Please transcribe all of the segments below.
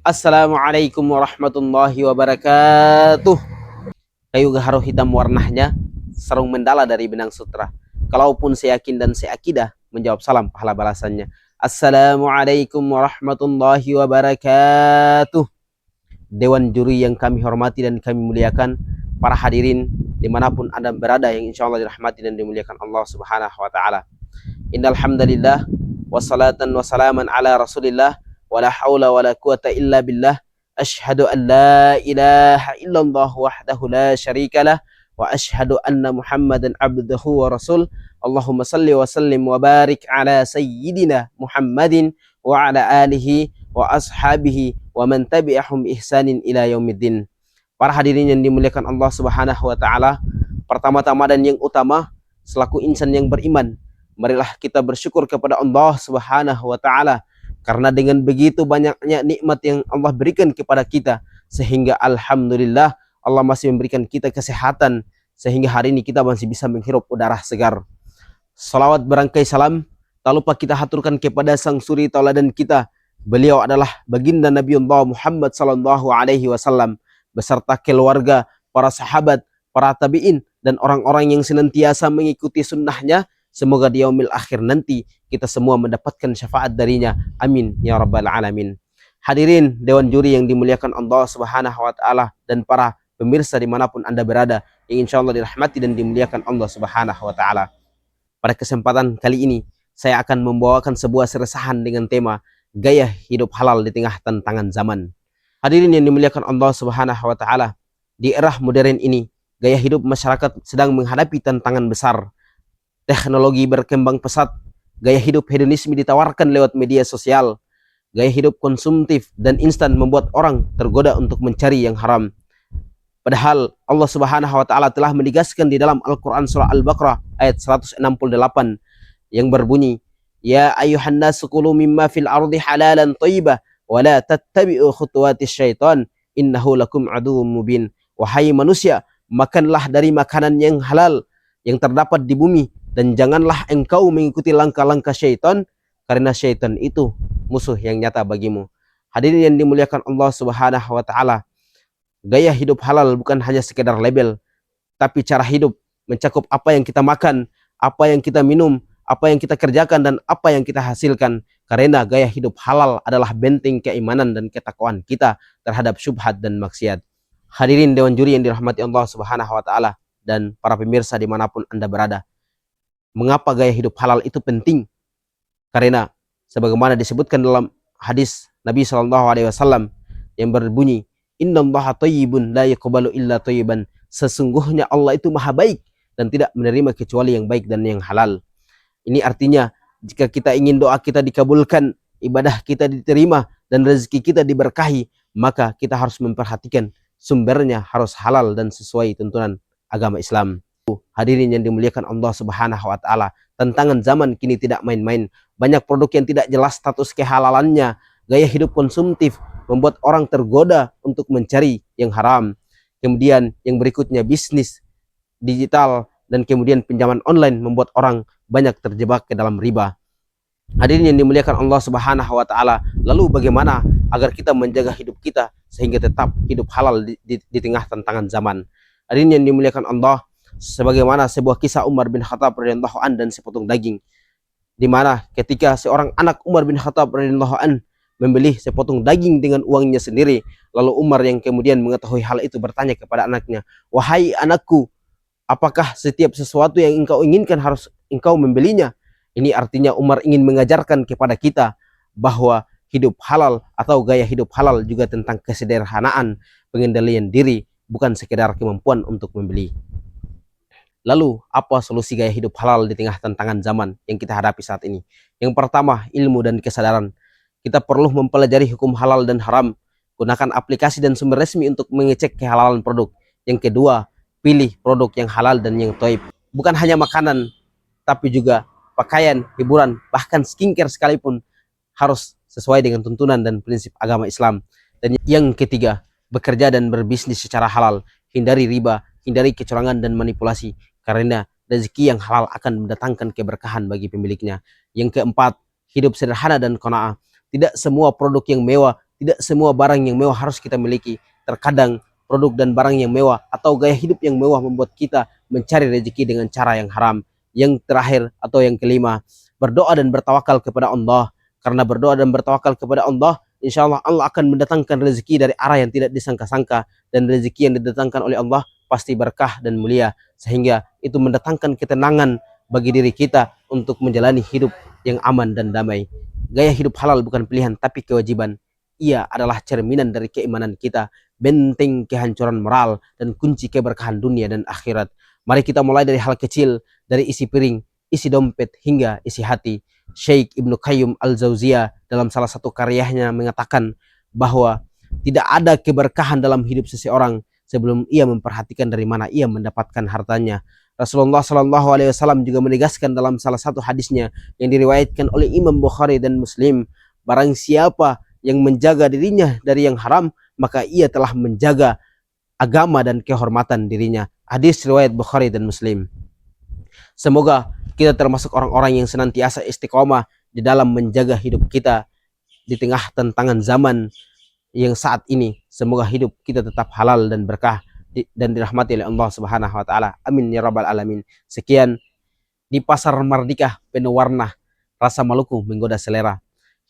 Assalamualaikum warahmatullahi wabarakatuh. Kayu gaharu hitam warnanya, sarung mendala dari benang sutra. Kalaupun saya yakin dan saya akidah, menjawab salam pahala balasannya. Assalamualaikum warahmatullahi wabarakatuh. Dewan juri yang kami hormati dan kami muliakan, para hadirin dimanapun Anda berada yang insya Allah dirahmati dan dimuliakan Allah subhanahu wa ta'ala. Innal hamdalillah wassalatan wassalaman ala Rasulillah wala haula wala quwata illa billah. Asyhadu an la ilaha illallah wahdahu la syarikalah wa asyhadu anna Muhammadan abduhu wa rasul. Allahumma salli wa sallim wa barik ala sayyidina Muhammadin wa ala alihi wa ashabihi wa man tabi'ahum ihsanin ila yaumiddin. Para hadirin yang dimuliakan Allah Subhanahu wa taala, pertama-tama dan yang utama, selaku insan yang beriman, marilah kita bersyukur kepada Allah Subhanahu wa taala, karena dengan begitu banyaknya nikmat yang Allah berikan kepada kita, sehingga alhamdulillah Allah masih memberikan kita kesehatan, sehingga hari ini kita masih bisa menghirup udara segar. Salawat berangkai salam tak lupa kita haturkan kepada sang suri tauladan kita. Beliau adalah baginda Nabiullah Muhammad sallallahu alaihi wasallam beserta keluarga, para sahabat, para tabi'in, dan orang-orang yang senantiasa mengikuti sunnahnya. Semoga di yaumil akhir nanti kita semua mendapatkan syafaat darinya. Amin ya rabbal alamin. Hadirin dewan juri yang dimuliakan Allah Subhanahu wa taala dan para pemirsa dimanapun Anda berada yang insya Allah dirahmati dan dimuliakan Allah Subhanahu wa taala. Pada kesempatan kali ini saya akan membawakan sebuah seresahan dengan tema gaya hidup halal di tengah tantangan zaman. Hadirin yang dimuliakan Allah Subhanahu wa taala, di era modern ini gaya hidup masyarakat sedang menghadapi tantangan besar. Teknologi berkembang pesat, gaya hidup hedonisme ditawarkan lewat media sosial, gaya hidup konsumtif dan instan membuat orang tergoda untuk mencari yang haram. Padahal Allah Subhanahu wa taala telah menegaskan di dalam Al-Qur'an surah Al-Baqarah ayat 168 yang berbunyi, ya ayuhan nasu kulu mimma fil ardi halalan thayyibah wa la tattabi'u khutuwatis syaitan innahu lakum aduwwum mubin. Wahai manusia, makanlah dari makanan yang halal yang terdapat di bumi, dan janganlah engkau mengikuti langkah-langkah syaitan, karena syaitan itu musuh yang nyata bagimu. Hadirin yang dimuliakan Allah Subhanahu wa taala, gaya hidup halal bukan hanya sekedar label, tapi cara hidup mencakup apa yang kita makan, apa yang kita minum, apa yang kita kerjakan, dan apa yang kita hasilkan. Karena gaya hidup halal adalah benteng keimanan dan ketakwaan kita terhadap syubhat dan maksiat. Hadirin dewan juri yang dirahmati Allah Subhanahu wa taala dan para pemirsa dimanapun Anda berada, mengapa gaya hidup halal itu penting? Karena sebagaimana disebutkan dalam hadis Nabi SAW yang berbunyi, innallaha thayyibun la yaqbalu illa thayyiban. Sesungguhnya Allah itu maha baik dan tidak menerima kecuali yang baik dan yang halal. Ini artinya jika kita ingin doa kita dikabulkan, ibadah kita diterima, dan rezeki kita diberkahi, maka kita harus memperhatikan sumbernya harus halal dan sesuai tuntunan agama Islam. Hadirin yang dimuliakan Allah Subhanahu wa taala, tantangan zaman kini tidak main-main. Banyak produk yang tidak jelas status kehalalannya. Gaya hidup konsumtif membuat orang tergoda untuk mencari yang haram. Kemudian yang berikutnya bisnis digital dan kemudian pinjaman online membuat orang banyak terjebak ke dalam riba. Hadirin yang dimuliakan Allah Subhanahu wa taala, lalu bagaimana agar kita menjaga hidup kita sehingga tetap hidup halal di tengah tantangan zaman? Hadirin yang dimuliakan Allah, sebagaimana sebuah kisah Umar bin Khattab radhiyallahu an dan sepotong daging, di mana ketika seorang anak Umar bin Khattab radhiyallahu an membeli sepotong daging dengan uangnya sendiri, lalu Umar yang kemudian mengetahui hal itu bertanya kepada anaknya, wahai anakku, apakah setiap sesuatu yang engkau inginkan harus engkau membelinya? Ini artinya Umar ingin mengajarkan kepada kita bahwa hidup halal atau gaya hidup halal juga tentang kesederhanaan, pengendalian diri, bukan sekedar kemampuan untuk membeli. Lalu apa solusi gaya hidup halal di tengah tantangan zaman yang kita hadapi saat ini? Yang pertama, ilmu dan kesadaran. Kita perlu mempelajari hukum halal dan haram. Gunakan aplikasi dan sumber resmi untuk mengecek kehalalan produk. Yang kedua, pilih produk yang halal dan yang thayyib. Bukan hanya makanan, tapi juga pakaian, hiburan, bahkan skincare sekalipun harus sesuai dengan tuntunan dan prinsip agama Islam. Dan yang ketiga, bekerja dan berbisnis secara halal. Hindari riba, hindari kecurangan dan manipulasi, karena rezeki yang halal akan mendatangkan keberkahan bagi pemiliknya. Yang keempat, hidup sederhana dan qanaah. Tidak semua produk yang mewah Tidak semua barang yang mewah harus kita miliki. Terkadang produk dan barang yang mewah atau gaya hidup yang mewah membuat kita mencari rezeki dengan cara yang haram. Yang terakhir atau yang kelima, berdoa dan bertawakal kepada Allah. Karena berdoa dan bertawakal kepada Allah, insya Allah Allah akan mendatangkan rezeki dari arah yang tidak disangka-sangka, dan rezeki yang didatangkan oleh Allah pasti berkah dan mulia, sehingga itu mendatangkan ketenangan bagi diri kita untuk menjalani hidup yang aman dan damai. Gaya hidup halal bukan pilihan tapi kewajiban. Ia adalah cerminan dari keimanan kita, benteng kehancuran moral, dan kunci keberkahan dunia dan akhirat. Mari kita mulai dari hal kecil, dari isi piring, isi dompet, hingga isi hati. Syekh Ibnu Qayyim Al-Jauziyah dalam salah satu karyanya mengatakan bahwa tidak ada keberkahan dalam hidup seseorang sebelum ia memperhatikan dari mana ia mendapatkan hartanya. Rasulullah Shallallahu Alaihi Wasallam juga menegaskan dalam salah satu hadisnya yang diriwayatkan oleh Imam Bukhari dan Muslim, barang siapa yang menjaga dirinya dari yang haram, maka ia telah menjaga agama dan kehormatan dirinya. Hadis riwayat Bukhari dan Muslim. Semoga kita termasuk orang-orang yang senantiasa istiqomah di dalam menjaga hidup kita di tengah tantangan zaman yang saat ini. Semoga hidup kita tetap halal dan berkah dan dirahmati oleh Allah Subhanahu wa taala. Amin ya rabbal alamin. Sekian di Pasar Mardika penuh warna, rasa Maluku menggoda selera.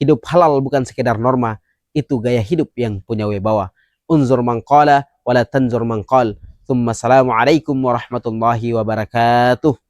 Hidup halal bukan sekedar norma, itu gaya hidup yang punya wibawa. Unzur man qala wala tanzur man qal. Assalamualaikum warahmatullahi wabarakatuh.